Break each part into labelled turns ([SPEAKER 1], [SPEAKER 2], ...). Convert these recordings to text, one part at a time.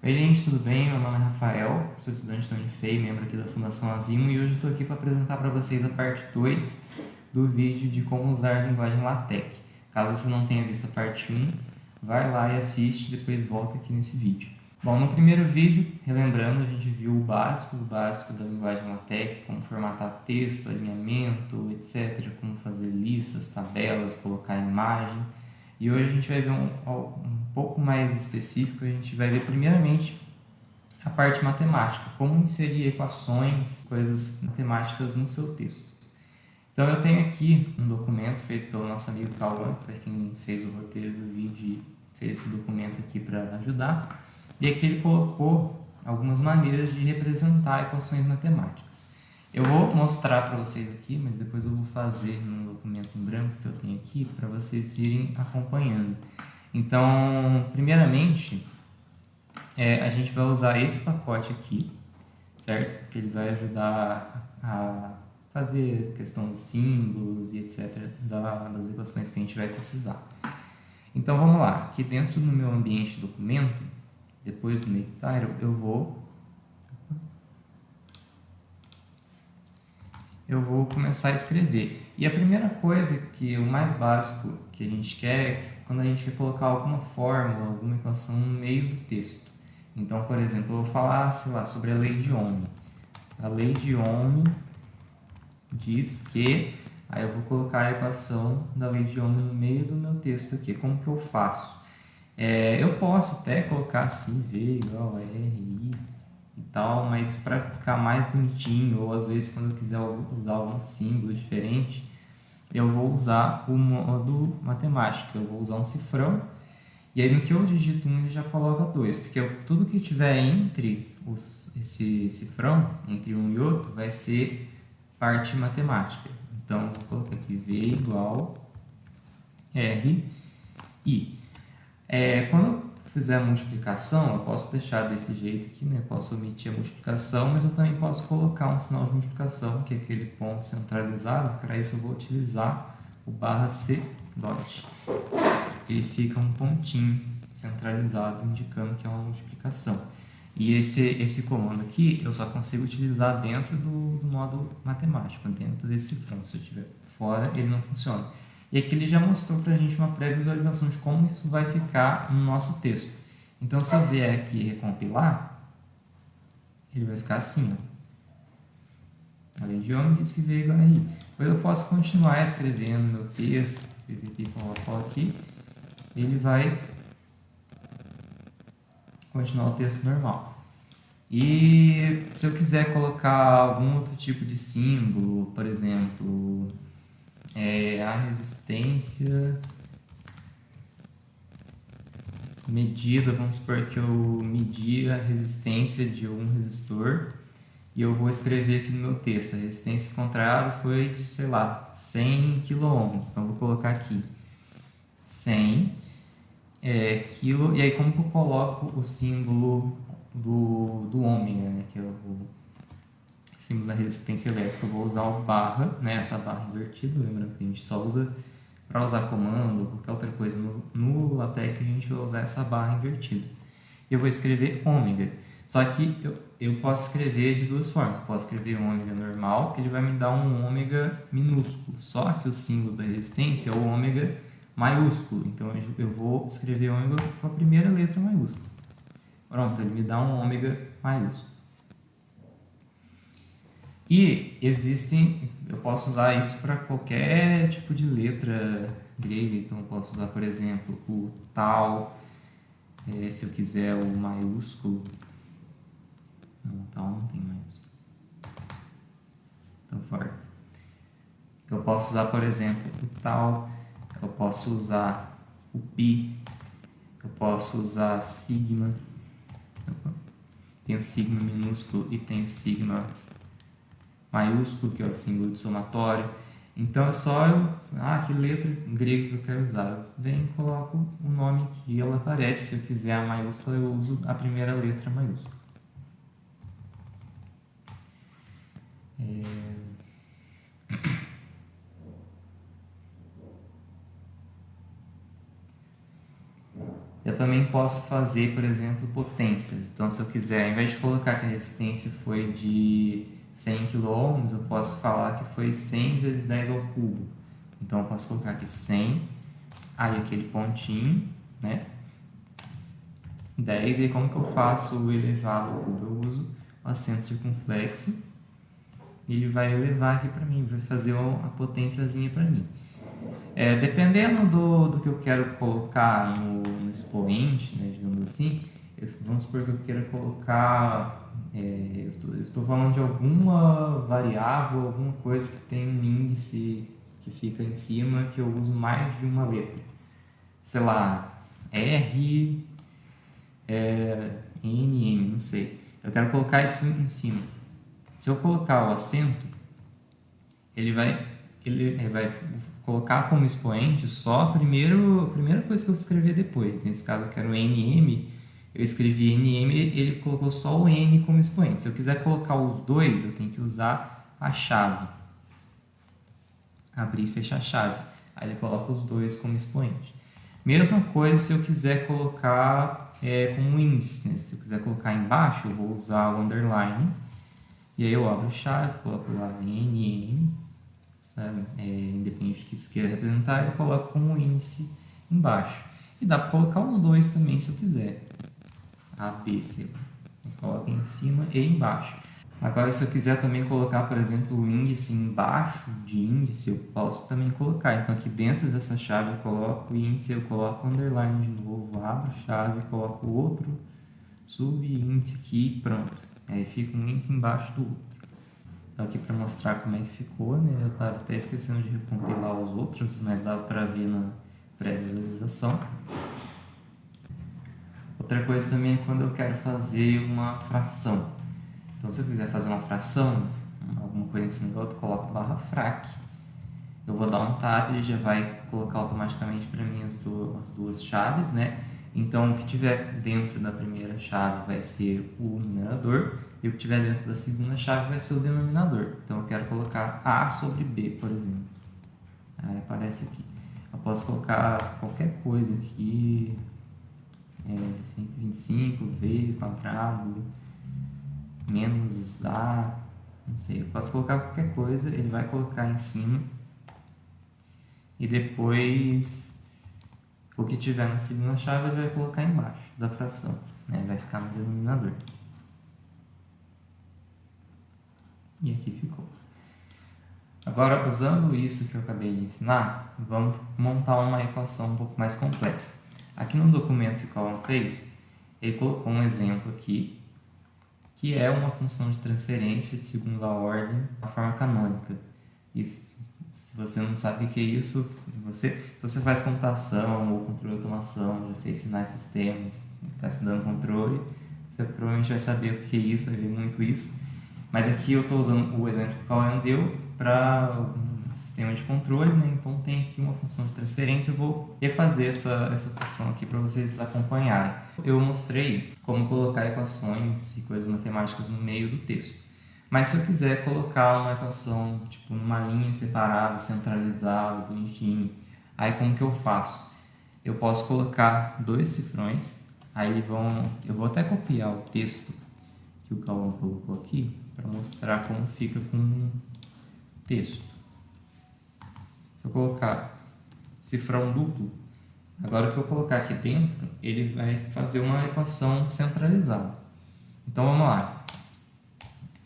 [SPEAKER 1] Oi gente, tudo bem? Meu nome é Rafael, sou estudante da Unifei, membro aqui da Fundação Asimo e hoje eu estou aqui para apresentar para vocês a parte 2 do vídeo de como usar a linguagem LaTeX. Caso você não tenha visto a parte 1, vai lá e assiste e depois volta aqui nesse vídeo. Bom, no primeiro vídeo, relembrando, a gente viu o básico da linguagem LaTeX, como formatar texto, alinhamento, etc., como fazer listas, tabelas, colocar imagem. E hoje a gente vai ver um pouco mais específico, a gente vai ver primeiramente a parte matemática, como inserir equações, coisas matemáticas no seu texto. Então eu tenho aqui um documento feito pelo nosso amigo Cauã, que foi quem fez o roteiro do vídeo e fez esse documento aqui para ajudar. E aqui ele colocou algumas maneiras de representar equações matemáticas. Eu vou mostrar para vocês aqui, mas depois eu vou fazer num documento em branco que eu tenho aqui para vocês irem acompanhando. Então, primeiramente, a gente vai usar esse pacote aqui, certo? Que ele vai ajudar a fazer questão dos símbolos e etc. das equações que a gente vai precisar. Então, vamos lá. Aqui dentro do meu ambiente documento, depois do Maketitle, eu vou começar a escrever. E a primeira coisa, o mais básico que a gente quer, é quando a gente quer colocar alguma fórmula, alguma equação no meio do texto. Então, por exemplo, eu vou falar, sei lá, sobre a lei de Ohm. A lei de Ohm diz que... Aí eu vou colocar a equação da lei de Ohm no meio do meu texto aqui. Como que eu faço? Eu posso até colocar assim, V igual a RI e tal, mas para ficar mais bonitinho, ou às vezes quando eu quiser usar algum símbolo diferente, eu vou usar o modo matemática, eu vou usar um cifrão, e aí no que eu digito 1 ele já coloca 2, porque tudo que tiver entre esse cifrão, entre um e outro, vai ser parte matemática. Então, vou colocar aqui V igual R, I. Quando eu fizer a multiplicação, eu posso deixar desse jeito aqui, né? Posso omitir a multiplicação, mas eu também posso colocar um sinal de multiplicação, que é aquele ponto centralizado. Para isso eu vou utilizar o barra C dot. Ele fica um pontinho centralizado, indicando que é uma multiplicação. E esse comando aqui eu só consigo utilizar dentro do modo matemático, dentro desse cifrão. Se eu estiver fora, ele não funciona. E aqui ele já mostrou para a gente uma pré-visualização de como isso vai ficar no nosso texto. Então, se eu vier aqui recompilar, ele vai ficar assim. Ó. A lei de Ohm diz que V igual a I. Depois eu posso continuar escrevendo meu texto, aqui, ele vai continuar o texto normal. E se eu quiser colocar algum outro tipo de símbolo, por exemplo, a resistência medida, vamos supor que eu medi a resistência de um resistor e eu vou escrever aqui no meu texto, a resistência encontrada foi de, sei lá, 100 kΩ, então eu vou colocar aqui 100 quilo, e aí como que eu coloco o símbolo do ômega, né, que é o símbolo da resistência elétrica? Eu vou usar o barra, né, essa barra invertida, lembrando que a gente só usa para usar comando ou qualquer outra coisa no LaTeX, a gente vai usar essa barra invertida. Eu vou escrever ômega, só que eu posso escrever de duas formas. Eu posso escrever um ômega normal, que ele vai me dar um ômega minúsculo, só que o símbolo da resistência é o ômega maiúsculo, então eu vou escrever ômega com a primeira letra maiúscula. Pronto, ele me dá um ômega maiúsculo. E eu posso usar isso para qualquer tipo de letra grega, então eu posso usar, por exemplo, o tal, se eu quiser o maiúsculo. Não, tal não tem maiúsculo. Então, forte. Eu posso usar, por exemplo, o tal, eu posso usar o pi, eu posso usar sigma. Tem o sigma minúsculo e tem o sigma maiúsculo, que é o símbolo de somatório. Então é só que letra grega que eu quero usar. Eu venho e coloco o nome aqui, ela aparece. Se eu quiser a maiúscula, eu uso a primeira letra maiúscula. Eu Eu também posso fazer, por exemplo, potências. Então, se eu quiser, ao invés de colocar que a resistência foi de 100 kΩ, eu posso falar que foi 100 vezes 10 ao cubo. Então, eu posso colocar aqui 100, aí aquele pontinho, né? 10, e como que eu faço o elevado ao cubo? Eu uso o acento circunflexo, e ele vai elevar aqui para mim, vai fazer a potênciazinha para mim. Dependendo do que eu quero colocar no expoente, né, digamos assim, vamos supor que eu queira colocar, eu estou falando de alguma variável, alguma coisa que tem um índice que fica em cima, que eu uso mais de uma letra. Sei lá, R, N, M, não sei. Eu quero colocar isso em cima. Se eu colocar o acento, ele vai colocar como expoente só a primeira coisa que eu escrever depois. Nesse caso eu quero NM, eu escrevi NM, ele colocou só o N como expoente. Se eu quiser colocar os dois, eu tenho que usar a chave. Abrir e fechar a chave. Aí ele coloca os dois como expoente. Mesma coisa se eu quiser colocar como índice, né? Se eu quiser colocar embaixo, eu vou usar o underline. E aí eu abro a chave, coloco lá NM, sabe? Independente do que você queira representar, eu coloco como índice embaixo. E dá para colocar os dois também se eu quiser. A, B, C. Eu coloco em cima e embaixo. Agora, se eu quiser também colocar, por exemplo, o índice embaixo de índice, eu posso também colocar. Então, aqui dentro dessa chave eu coloco o índice, eu coloco o underline de novo, abro a chave, coloco outro subíndice aqui e pronto. Aí fica um índice embaixo do outro. Então, aqui para mostrar como é que ficou, né? Eu estava até esquecendo de recompilar os outros, mas dava para ver na pré-visualização. Outra coisa também é quando eu quero fazer uma fração. Então, se eu quiser fazer uma fração, alguma coisa em cima do outro, eu coloco barra frac. Eu vou dar um tab e já vai colocar automaticamente para mim as duas chaves, né? Então, o que tiver dentro da primeira chave vai ser o numerador e o que tiver dentro da segunda chave vai ser o denominador. Então, eu quero colocar A sobre B, por exemplo. Aí aparece aqui. Eu posso colocar qualquer coisa aqui, 125V quadrado, menos A, não sei. Eu posso colocar qualquer coisa, ele vai colocar em cima. E depois, o que tiver na segunda chave, ele vai colocar embaixo da fração, né? Vai ficar no denominador. E aqui ficou. Agora, usando isso que eu acabei de ensinar, vamos montar uma equação um pouco mais complexa. Aqui no documento que o Cauã fez, ele colocou um exemplo aqui, que é uma função de transferência de segunda ordem na forma canônica. Isso, se você não sabe o que é isso, se você faz computação ou controle de automação, já fez sinais sistemas, está estudando controle, você provavelmente vai saber o que é isso, vai ver muito isso. Mas aqui eu estou usando o exemplo que o Cauã deu para um sistema de controle, né? Então tem aqui uma função de transferência. Eu vou refazer essa função aqui para vocês acompanharem. Eu mostrei como colocar equações e coisas matemáticas no meio do texto. Mas se eu quiser colocar uma equação tipo numa linha separada, centralizada, bonitinho, aí como que eu faço? Eu posso colocar dois cifrões, aí eu vou até copiar o texto que o Cauã colocou aqui para mostrar como fica com o texto. Se eu colocar cifrão duplo, agora o que eu colocar aqui dentro, ele vai fazer uma equação centralizada. Então vamos lá.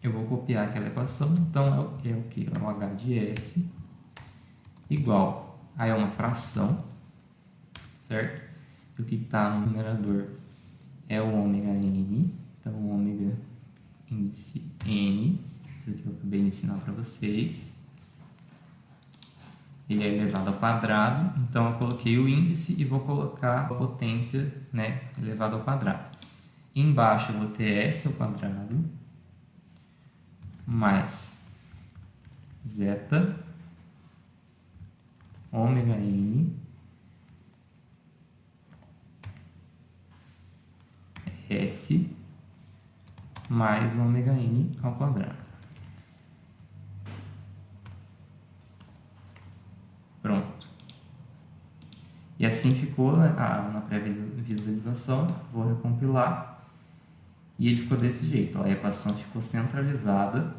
[SPEAKER 1] Eu vou copiar aquela equação, então é o que? É o h de s igual, aí é uma fração, certo? E o que está no numerador é o ômega n, então o ômega índice n, isso aqui eu acabei de ensinar para vocês. Ele é elevado ao quadrado, então eu coloquei o índice e vou colocar a potência, né, elevado ao quadrado. Embaixo eu vou ter s ao quadrado mais zeta ômega n s mais ômega n ao quadrado. Pronto. E assim ficou na pré-visualização. Vou recompilar e ele ficou desse jeito. Ó, a equação ficou centralizada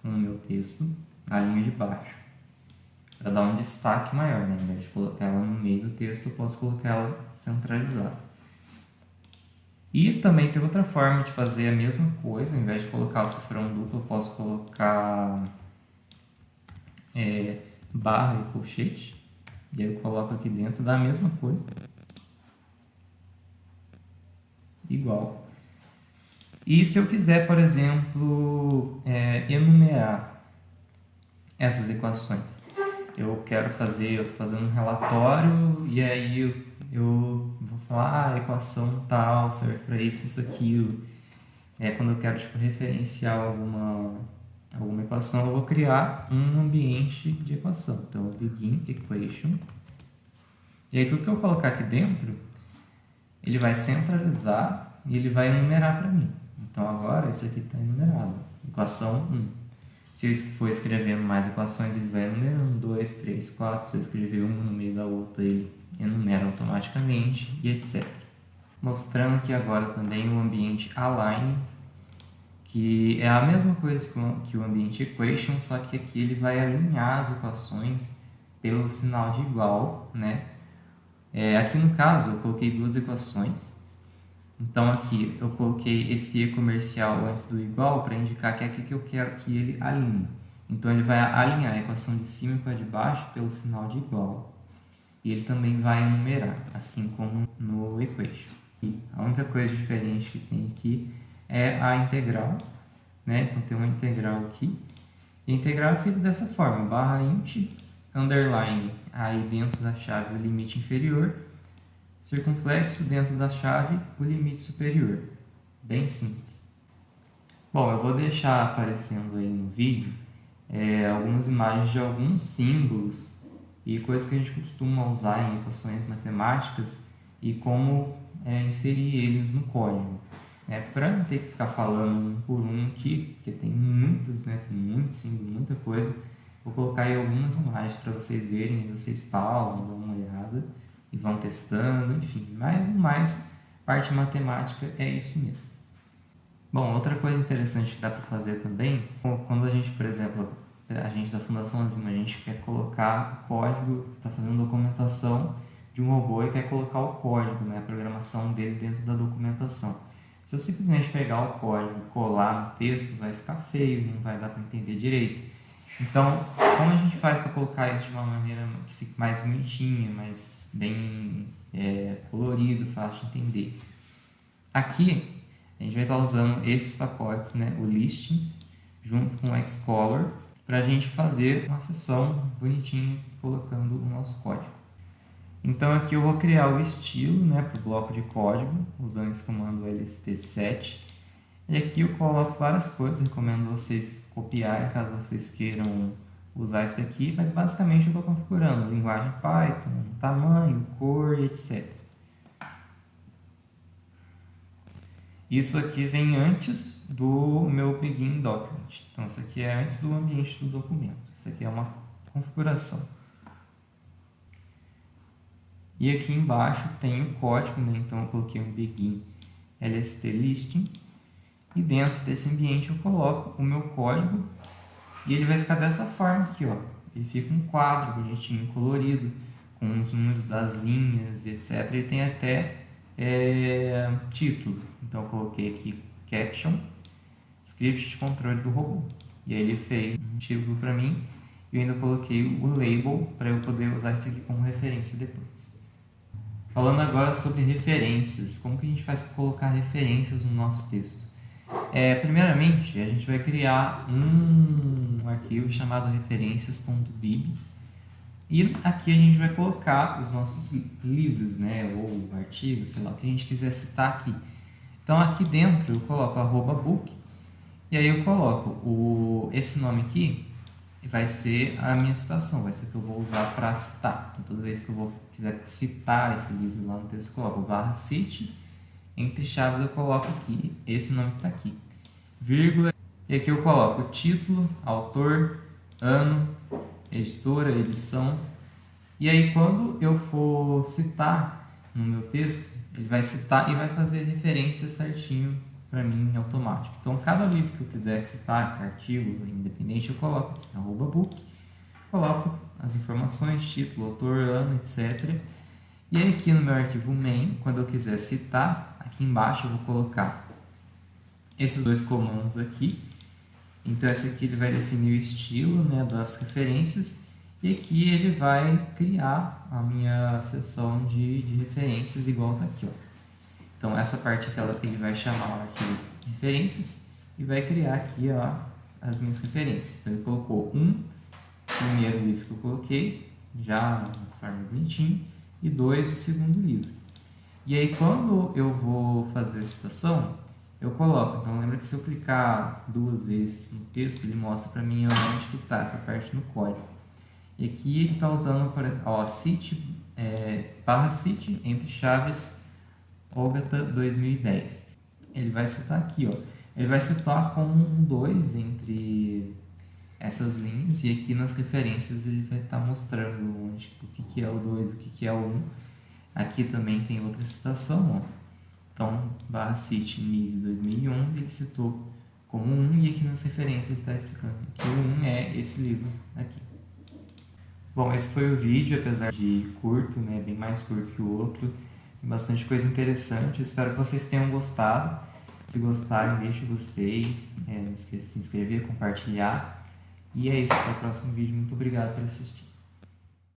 [SPEAKER 1] com o meu texto na linha de baixo, para dar um destaque maior, né? Ao invés de colocar ela no meio do texto, eu posso colocar ela centralizada. E também tem outra forma de fazer a mesma coisa. Ao invés de colocar o cifrão duplo, eu posso colocar barra e colchete. E aí eu coloco aqui dentro da mesma coisa. Igual. E se eu quiser, por exemplo, enumerar essas equações. Eu estou fazendo um relatório e aí eu vou falar, a equação tal serve para isso, aquilo. Quando eu quero referenciar alguma equação, eu vou criar um ambiente de equação. Então, begin equation. E aí, tudo que eu colocar aqui dentro, ele vai centralizar e ele vai enumerar para mim. Então, agora, isso aqui está enumerado. Equação 1. Se eu for escrevendo mais equações, ele vai enumerando 2, 3, 4. Se eu escrever uma no meio da outra, ele enumera automaticamente e etc. Mostrando aqui agora também o ambiente align, que é a mesma coisa que o ambiente equation, só que aqui ele vai alinhar as equações pelo sinal de igual, né? Aqui no caso eu coloquei duas equações, então aqui eu coloquei esse E comercial antes do igual para indicar que é aqui que eu quero que ele alinhe. Então ele vai alinhar a equação de cima com a de baixo pelo sinal de igual. E ele também vai enumerar, assim como no equation. E a única coisa diferente que tem aqui é a integral, né? Então tem uma integral aqui. E a integral é feita dessa forma, barra int, underline, aí dentro da chave o limite inferior, circunflexo dentro da chave o limite superior. Bem simples. Bom, eu vou deixar aparecendo aí no vídeo algumas imagens de alguns símbolos e coisas que a gente costuma usar em equações matemáticas e como inserir eles no código. Para não ter que ficar falando um por um aqui, porque tem muitos, né? Tem muito símbolo, muita coisa. Vou colocar aí algumas imagens para vocês verem, vocês pausam, dão uma olhada e vão testando, enfim. Mas no mais, parte matemática é isso mesmo. Bom, outra coisa interessante que dá para fazer também, quando a gente, por exemplo, a gente da Fundação Enzima, a gente quer colocar o código, está fazendo documentação de um robô e quer colocar o código, né, a programação dele dentro da documentação. Se eu simplesmente pegar o código e colar no texto, vai ficar feio, não vai dar para entender direito. Então, como a gente faz para colocar isso de uma maneira que fique mais bonitinha, mais bem colorido, fácil de entender? Aqui, a gente vai estar usando esses pacotes, né, o listings, junto com o Xcolor, para a gente fazer uma seção bonitinha colocando o nosso código. Então aqui eu vou criar o estilo, né, para o bloco de código, usando esse comando lst7. E aqui eu coloco várias coisas, recomendo vocês copiarem caso vocês queiram usar isso daqui, mas basicamente eu estou configurando linguagem Python, tamanho, cor, etc. Isso aqui vem antes do meu begin document. Então isso aqui é antes do ambiente do documento. Isso aqui é uma configuração. E aqui embaixo tem o código, né? Então eu coloquei um begin lst listing. E dentro desse ambiente eu coloco o meu código. E ele vai ficar dessa forma aqui, ó. Ele fica um quadro bonitinho, colorido, com os números das linhas, etc. Ele tem até título. Então eu coloquei aqui caption, script de controle do robô. E aí ele fez um título para mim. E eu ainda coloquei o label para eu poder usar isso aqui como referência depois. Falando agora sobre referências, como que a gente faz para colocar referências no nosso texto? Primeiramente, a gente vai criar um arquivo chamado referências.bib e aqui a gente vai colocar os nossos livros, né, ou artigos, sei lá, o que a gente quiser citar aqui. Então aqui dentro eu coloco @book e aí eu coloco esse nome aqui vai ser a minha citação, vai ser o que eu vou usar para citar. Então, toda vez que eu quiser citar esse livro lá no texto, eu coloco /cite, entre chaves eu coloco aqui esse nome que está aqui, vírgula, e aqui eu coloco título, autor, ano, editora, edição E aí quando eu for citar no meu texto, ele vai citar e vai fazer referência certinho para mim em automático. Então cada livro que eu quiser citar, artigo, independente, eu coloco aqui, @book, coloco as informações, título, autor, ano, etc. E aí aqui no meu arquivo main, quando eu quiser citar, aqui embaixo eu vou colocar esses dois comandos aqui. Então esse aqui ele vai definir o estilo, né, das referências, e aqui ele vai criar a minha seção de referências igual tá aqui, ó. Então essa parte aqui ele vai chamar o arquivo referências e vai criar aqui, ó, as minhas referências. Então ele colocou primeiro livro que eu coloquei, já de forma bonitinha, e 2 o segundo livro. E aí quando eu vou fazer a citação, eu coloco. Então lembra que se eu clicar 2 vezes no texto, ele mostra para mim onde que está essa parte no código. E aqui ele está usando para cite, /cite entre chaves Ogata 2010. Ele vai citar aqui, ó. Ele vai citar com um 2 entre essas linhas, e aqui nas referências ele vai estar mostrando o que é o 2, o que é o 1. Aqui também tem outra citação, ó. Então, /cite NISE 2001, ele citou como 1, e aqui nas referências ele está explicando que o 1 é esse livro aqui. Bom, esse foi o vídeo, apesar de curto, né, bem mais curto que o outro. Tem bastante coisa interessante, espero que vocês tenham gostado. Se gostarem, deixe o gostei, não esqueça de se inscrever, compartilhar. E é isso, até o próximo vídeo. Muito obrigado por assistir.